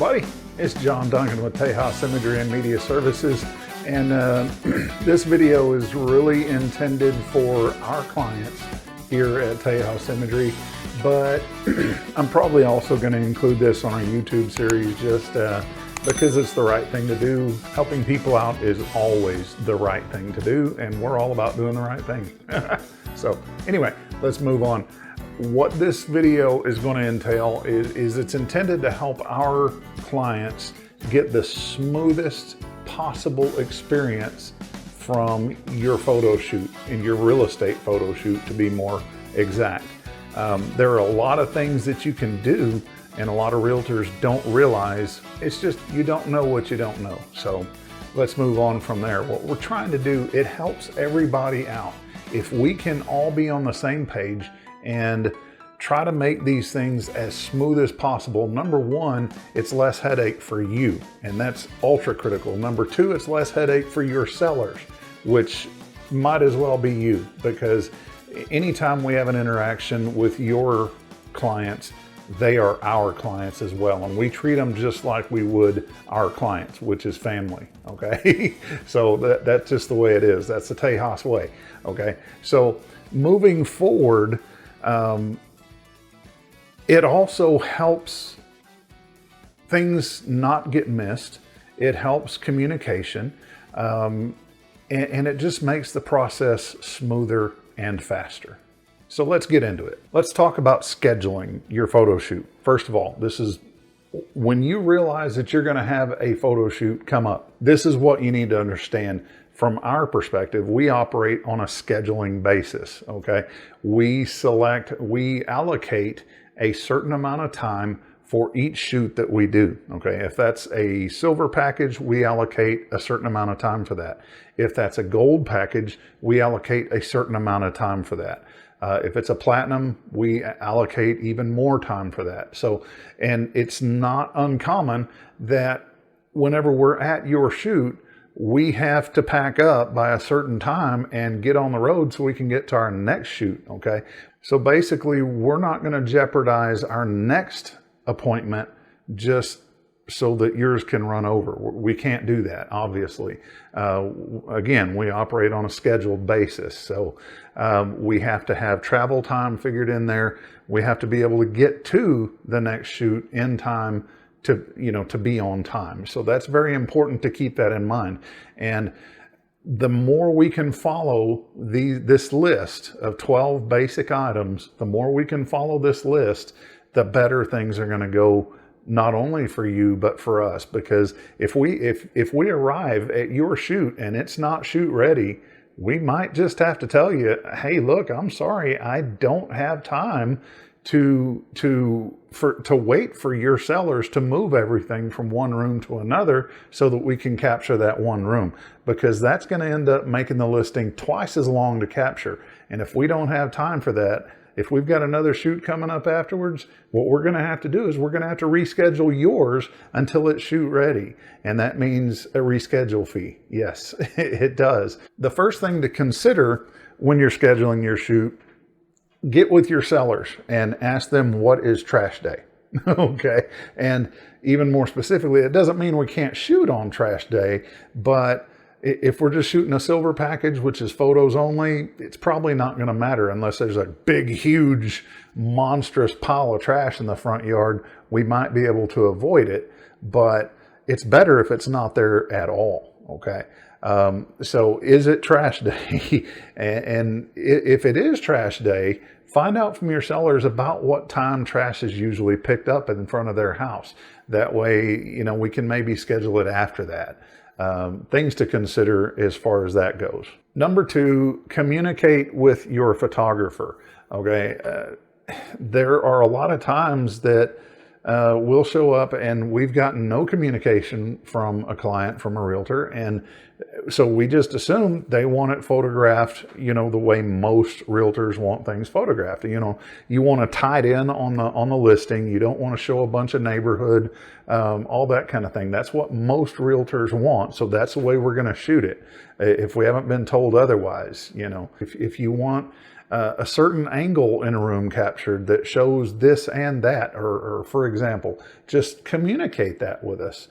everybody, it's John Duncan with Tejas Imagery and Media Services, and this video is really intended for our clients here at Tejas Imagery, but I'm probably also going to include this on our YouTube series just because it's the right thing to do. Helping people out is always the right thing to do, and we're all about doing the right thing. So anyway, let's move on. What this video is going to entail is it's intended to help our clients get the smoothest possible experience from your photo shoot, in your real estate photo shoot to be more exact. There are a lot of things that you can do and a lot of realtors don't realize. It's just you don't know what you don't know. So let's move on from there. What we're trying to do, it helps everybody out. If we can all be on the same page and try to make these things as smooth as possible. Number one, it's less headache for you, and that's ultra critical. Number two, it's less headache for your sellers, which might as well be you, because anytime we have an interaction with your clients, they are our clients as well, and we treat them just like we would our clients, which is family, okay? So that's just the way it is. That's the Tejas way, okay? So moving forward, it also helps things not get missed. It helps communication, and it just makes the process smoother and faster. So let's get into it. Let's talk about scheduling your photo shoot. First of all, this is when you realize that you're going to have a photo shoot come up. This is what you need to understand. From our perspective, we operate on a scheduling basis, okay? We allocate a certain amount of time for each shoot that we do, okay? If that's a silver package, we allocate a certain amount of time for that. If that's a gold package, we allocate a certain amount of time for that. If it's a platinum, we allocate even more time for that. So, and it's not uncommon that whenever we're at your shoot, we have to pack up by a certain time and get on the road so we can get to our next shoot, okay? So basically, we're not going to jeopardize our next appointment just so that yours can run over. We can't do that, obviously. Again, we operate on a scheduled basis, so we have to have travel time figured in there. We have to be able to get to the next shoot in time to be on time. So that's very important to keep that in mind. And the more we can follow this list of 12 basic items, the more we can follow this list, the better things are going to go, not only for you, but for us. Because if we arrive at your shoot and it's not shoot ready, we might just have to tell you, hey, look, I'm sorry, I don't have time to wait for your sellers to move everything from one room to another so that we can capture that one room, because that's going to end up making the listing twice as long to capture. And if we don't have time for that, if we've got another shoot coming up afterwards, what we're going to have to do is we're going to have to reschedule yours until it's shoot ready. And that means a reschedule fee. Yes, it does. The first thing to consider when you're scheduling your shoot, get with your sellers and ask them what is trash day. Okay. And even more specifically, it doesn't mean we can't shoot on trash day, but if we're just shooting a silver package, which is photos only, it's probably not going to matter unless there's a big, huge, monstrous pile of trash in the front yard. We might be able to avoid it, but it's better if it's not there at all. Okay. So is it trash day? And if it is trash day, find out from your sellers about what time trash is usually picked up in front of their house. That way, we can maybe schedule it after that. Things to consider as far as that goes. Number two, communicate with your photographer. Okay. There are a lot of times that we'll show up and we've gotten no communication from a client, from a realtor. And so we just assume they want it photographed, the way most realtors want things photographed. You want to tie it in on the listing. You don't want to show a bunch of neighborhood, all that kind of thing. That's what most realtors want. So that's the way we're going to shoot it. If we haven't been told otherwise, if you want a certain angle in a room captured that shows this and that, or for example, just communicate that with us.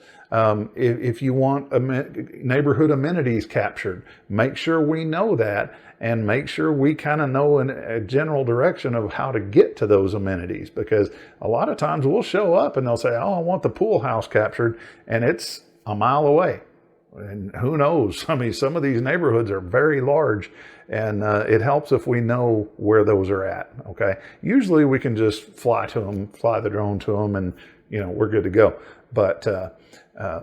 If you want neighborhood amenities captured, make sure we know that, and make sure we kind of know in a general direction of how to get to those amenities, because a lot of times we'll show up and they'll say, oh, I want the pool house captured, and it's a mile away. And who knows? I mean, some of these neighborhoods are very large, and it helps if we know where those are at. Okay. Usually we can just fly the drone to them, and we're good to go. But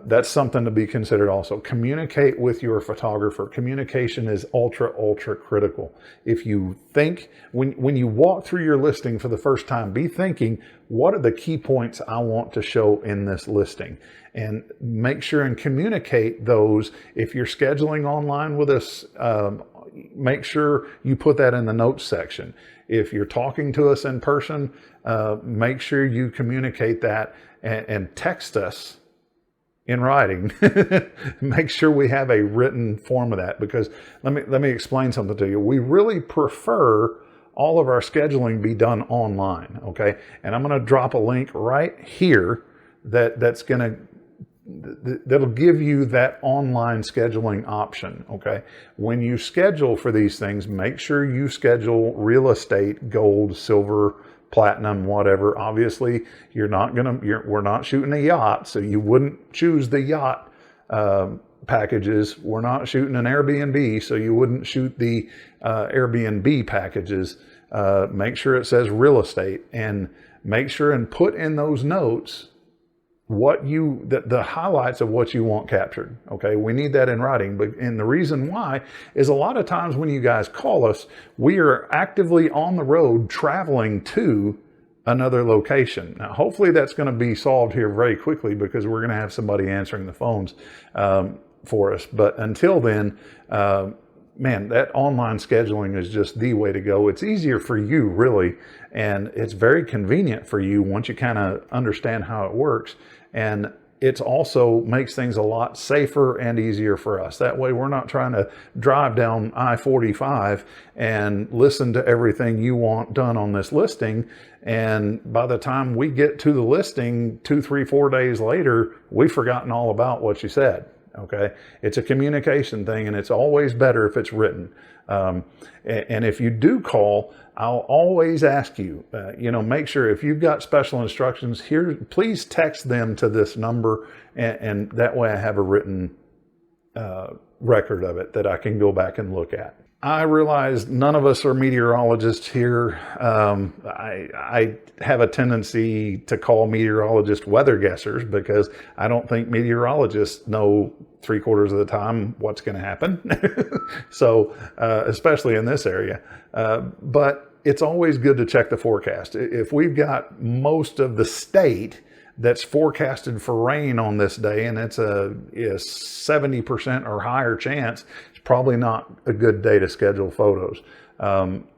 that's something to be considered also. Communicate with your photographer. Communication is ultra critical. If you think, when you walk through your listing for the first time, be thinking, what are the key points I want to show in this listing? And make sure and communicate those. If you're scheduling online with us, make sure you put that in the notes section. If you're talking to us in person, make sure you communicate that and text us in writing. Make sure we have a written form of that, because let me explain something to you. We really prefer all of our scheduling be done online. Okay. And I'm going to drop a link right here that'll give you that online scheduling option. Okay. When you schedule for these things, make sure you schedule real estate, gold, silver, platinum, whatever. Obviously we're not shooting a yacht, so you wouldn't choose the yacht packages. We're not shooting an Airbnb, so you wouldn't shoot the Airbnb packages. Make sure it says real estate, and make sure and put in those notes the highlights of what you want captured. Okay. We need that in writing. And the reason why is a lot of times when you guys call us, we are actively on the road traveling to another location. Now, hopefully that's going to be solved here very quickly, because we're going to have somebody answering the phones for us. But until then, man, that online scheduling is just the way to go. It's easier for you, really, and it's very convenient for you once you kind of understand how it works. And it also makes things a lot safer and easier for us. That way we're not trying to drive down I-45 and listen to everything you want done on this listing. And by the time we get to the listing 2, 3, 4 days later, we've forgotten all about what you said. Okay. It's a communication thing, and it's always better if it's written. And if you do call, I'll always ask you, make sure if you've got special instructions here, please text them to this number. And that way I have a written record of it that I can go back and look at. I realize none of us are meteorologists here. I have a tendency to call meteorologists weather guessers, because I don't think meteorologists know 3/4 of the time what's going to happen. So, especially in this area. But it's always good to check the forecast. If we've got most of the state that's forecasted for rain on this day, and it's a 70% or higher chance, it's probably not a good day to schedule photos.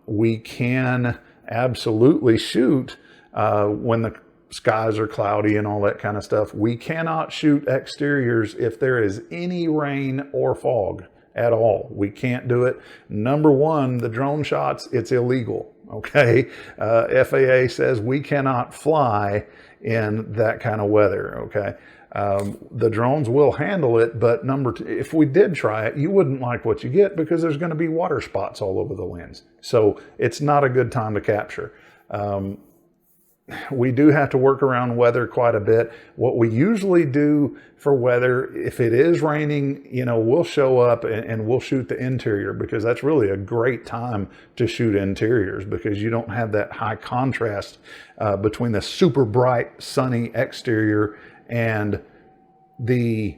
We can absolutely shoot when the skies are cloudy and all that kind of stuff. We cannot shoot exteriors if there is any rain or fog at all. We can't do it. Number one, the drone shots, it's illegal. Okay. FAA says we cannot fly in that kind of weather. Okay. The drones will handle it, but number two, if we did try it, you wouldn't like what you get, because there's going to be water spots all over the lens. So it's not a good time to capture. We do have to work around weather quite a bit. What we usually do for weather, if it is raining, we'll show up and we'll shoot the interior, because that's really a great time to shoot interiors, because you don't have that high contrast between the super bright sunny exterior and the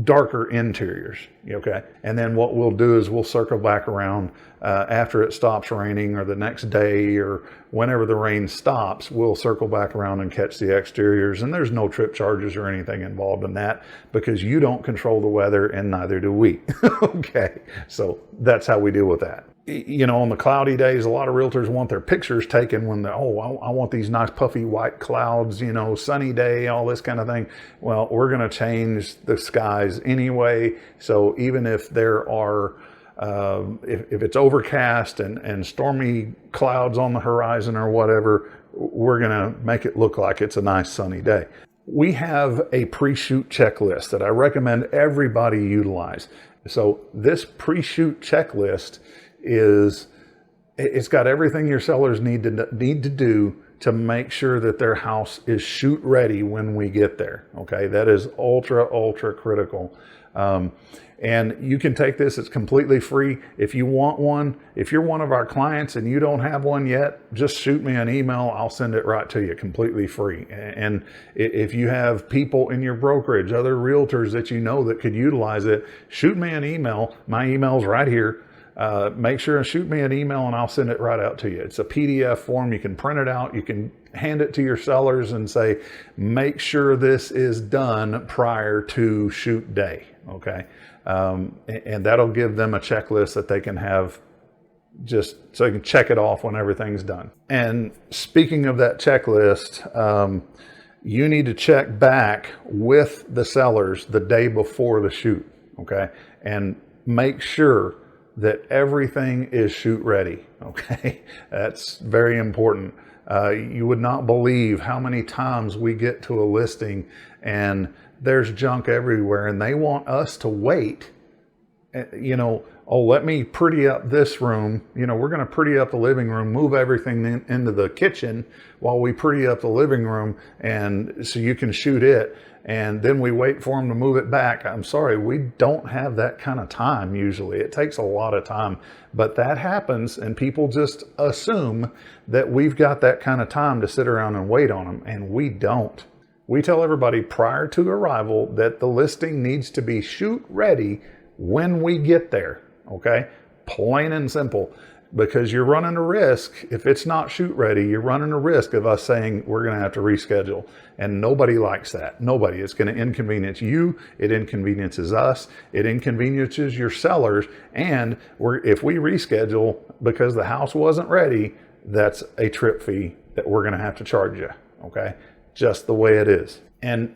darker interiors. Okay. And then what we'll do is we'll circle back around after it stops raining, or the next day, or whenever the rain stops, we'll circle back around and catch the exteriors. And there's no trip charges or anything involved in that, because you don't control the weather, and neither do we. Okay. So that's how we deal with that. On the cloudy days, a lot of realtors want their pictures taken when I want these nice puffy white clouds, sunny day, all this kind of thing. Well, we're going to change the skies anyway. So even if there are If it's overcast and stormy clouds on the horizon or whatever, we're going to make it look like it's a nice sunny day. We have a pre-shoot checklist that I recommend everybody utilize. So this pre-shoot checklist it's got everything your sellers need to do to make sure that their house is shoot ready when we get there. Okay, that is ultra critical. And you can take this, it's completely free. If you want one, if you're one of our clients and you don't have one yet, just shoot me an email. I'll send it right to you completely free. And if you have people in your brokerage, other realtors that you know that could utilize it, shoot me an email. My email's right here. Make sure and shoot me an email and I'll send it right out to you. It's a PDF form. You can print it out. You can hand it to your sellers and say, make sure this is done prior to shoot day. Okay. And that'll give them a checklist that they can have just so they can check it off when everything's done. And speaking of that checklist, you need to check back with the sellers the day before the shoot. Okay. And make sure that everything is shoot ready. Okay. That's very important. You would not believe how many times we get to a listing and there's junk everywhere and they want us to wait, you know, oh, let me pretty up this room. You know, we're going to pretty up the living room, move everything into the kitchen while we pretty up the living room, and so you can shoot it. And then we wait for them to move it back. I'm sorry, we don't have that kind of time usually. It takes a lot of time, but that happens and people just assume that we've got that kind of time to sit around and wait on them, and we don't. We tell everybody prior to arrival that the listing needs to be shoot ready when we get there, okay? Plain and simple, because you're running a risk. If it's not shoot ready, you're running a risk of us saying we're going to have to reschedule, and nobody likes that. Nobody. It's going to inconvenience you. It inconveniences us. It inconveniences your sellers, and if we reschedule because the house wasn't ready, that's a trip fee that we're going to have to charge you, okay? Just the way it is. And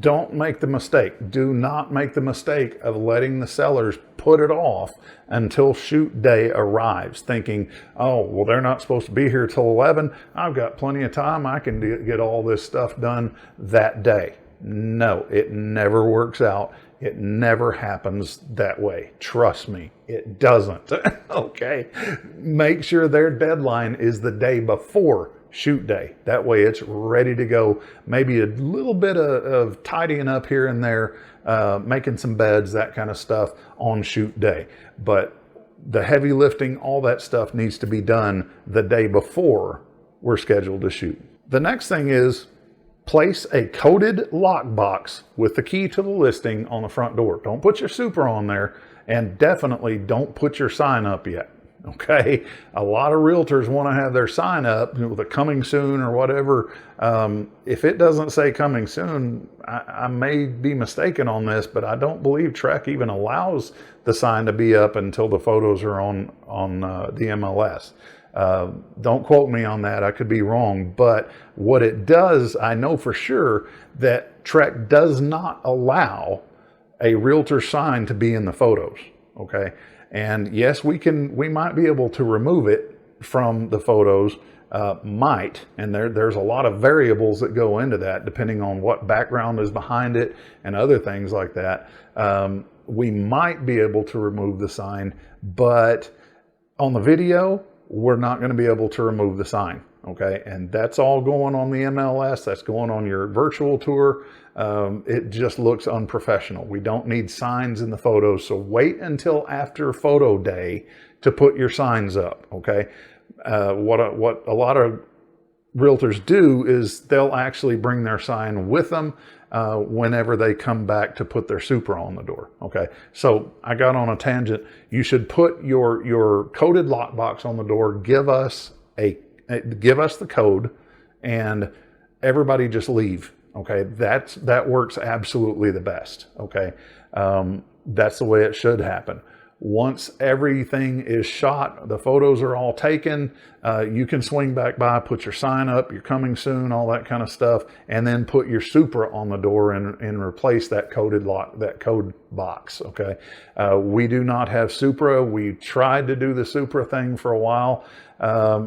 don't make the mistake. Do not make the mistake of letting the sellers put it off until shoot day arrives, thinking, oh, well, they're not supposed to be here till 11. I've got plenty of time. I can get all this stuff done that day. No, it never works out. It never happens that way. Trust me, it doesn't. Okay. Make sure their deadline is the day before shoot day. That way it's ready to go. Maybe a little bit of tidying up here and there, making some beds, that kind of stuff on shoot day. But the heavy lifting, all that stuff needs to be done the day before we're scheduled to shoot. The next thing is place a coded lockbox with the key to the listing on the front door. Don't put your Supra on there, and definitely don't put your sign up yet. Okay, a lot of realtors want to have their sign up with a coming soon or whatever. If it doesn't say coming soon, I may be mistaken on this, but I don't believe Trek even allows the sign to be up until the photos are on the MLS. Don't quote me on that. I could be wrong. But what it does, I know for sure that Trek does not allow a realtor sign to be in the photos. Okay. And yes, we might be able to remove it from the photos, and there's a lot of variables that go into that depending on what background is behind it and other things like that. We might be able to remove the sign, but on the video, we're not going to be able to remove the sign. Okay. And that's all going on the MLS. That's going on your virtual tour. It just looks unprofessional. We don't need signs in the photos. So wait until after photo day to put your signs up. Okay. What a lot of realtors do is they'll actually bring their sign with them whenever they come back to put their Supra on the door. Okay. So I got on a tangent. You should put your coded lockbox on the door. Give us the code, and everybody just leave. Okay. That works absolutely the best. Okay. That's the way it should happen. Once everything is shot, the photos are all taken, you can swing back by, put your sign up, you're coming soon, all that kind of stuff, and then put your Supra on the door and replace that coded lock, that code box, okay? We do not have Supra. We tried to do the Supra thing for a while.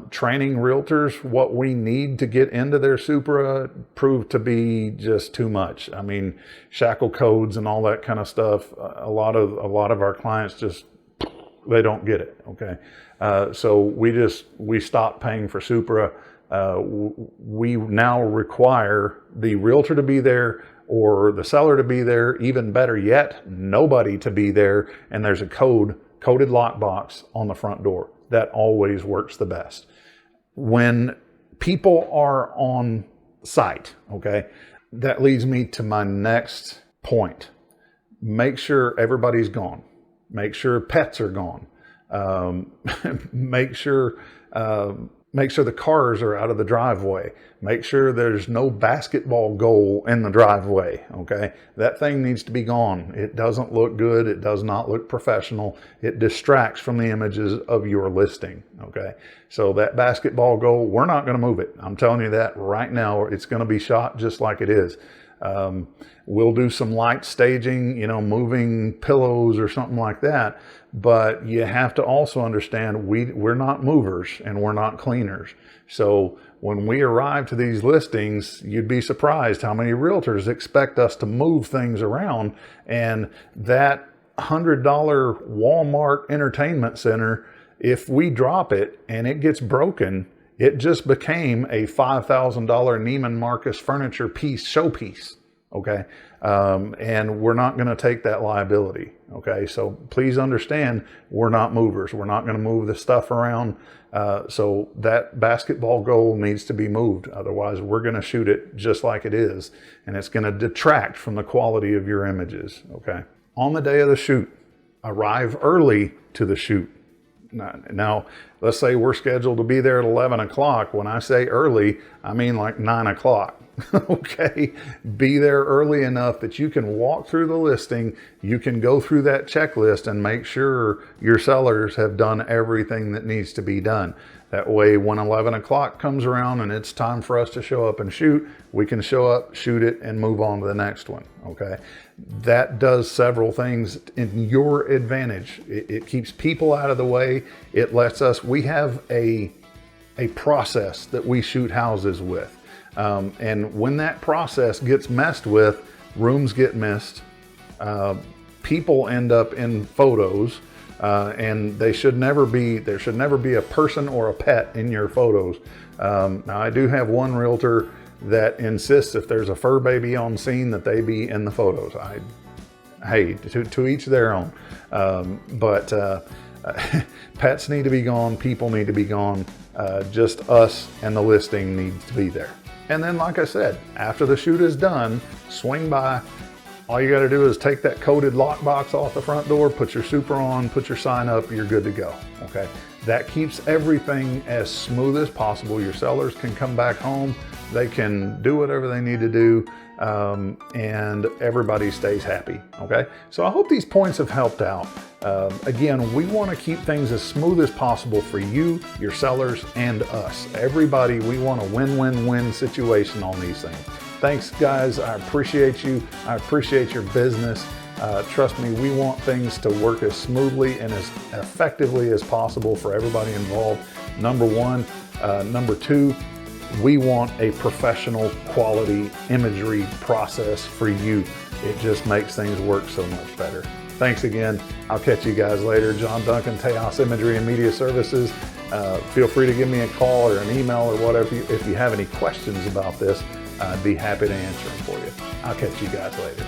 Training realtors what we need to get into their Supra proved to be just too much. I mean, shackle codes and all that kind of stuff. A lot of our clients just, they don't get it. Okay. So we stopped paying for Supra. We now require the realtor to be there or the seller to be there. Even better yet, nobody to be there. And there's a coded lockbox on the front door. That always works the best. When people are on site, okay, that leads me to my next point. Make sure everybody's gone. Make sure pets are gone. Make sure the cars are out of the driveway. Make sure there's no basketball goal in the driveway, okay? That thing needs to be gone. It doesn't look good. It does not look professional. It distracts from the images of your listing, okay? So that basketball goal, we're not going to move it. I'm telling you that right now. It's going to be shot just like it is. We'll do some light staging, you know, moving pillows or something like that. But you have to also understand we're not movers and we're not cleaners. So when we arrive to these listings, you'd be surprised how many realtors expect us to move things around. And that $100 Walmart entertainment center, if we drop it and it gets broken, it just became a $5,000 Neiman Marcus furniture piece, showpiece, okay? And we're not gonna take that liability, okay? So please understand, we're not movers. We're not gonna move the stuff around. So that basketball goal needs to be moved. Otherwise, we're gonna shoot it just like it is, and it's gonna detract from the quality of your images, okay? On the day of the shoot, arrive early to the shoot. Now, let's say we're scheduled to be there at 11 o'clock. When I say early, I mean like 9 o'clock, okay? Be there early enough that you can walk through the listing, you can go through that checklist and make sure your sellers have done everything that needs to be done. That way, when 11 o'clock comes around and it's time for us to show up and shoot, we can show up, shoot it, and move on to the next one, okay? That does several things in your advantage. It keeps people out of the way. It lets us, we have a process that we shoot houses with. And when that process gets messed with, rooms get missed, people end up in photos, and there should never be a person or a pet in your photos. Now I do have one realtor that insists if there's a fur baby on scene that they be in the photos. Hey, to each their own. But pets need to be gone, people need to be gone, just us and the listing needs to be there. And then, like I said, after the shoot is done, swing by. All you got to do is take that coded lockbox off the front door, put your Supra on, put your sign up, you're good to go, okay? That keeps everything as smooth as possible. Your sellers can come back home, they can do whatever they need to do, and everybody stays happy, okay? So I hope these points have helped out. Again, we want to keep things as smooth as possible for you, your sellers, and us. Everybody, we want a win-win-win situation on these things. Thanks, guys. I appreciate you. I appreciate your business. Trust me, we want things to work as smoothly and as effectively as possible for everybody involved. Number one. Number two, we want a professional quality imagery process for you. It just makes things work so much better. Thanks again. I'll catch you guys later. John Duncan, Tejas Imagery and Media Services. Feel free to give me a call or an email or whatever. If you have any questions about this, I'd be happy to answer them for you. I'll catch you guys later.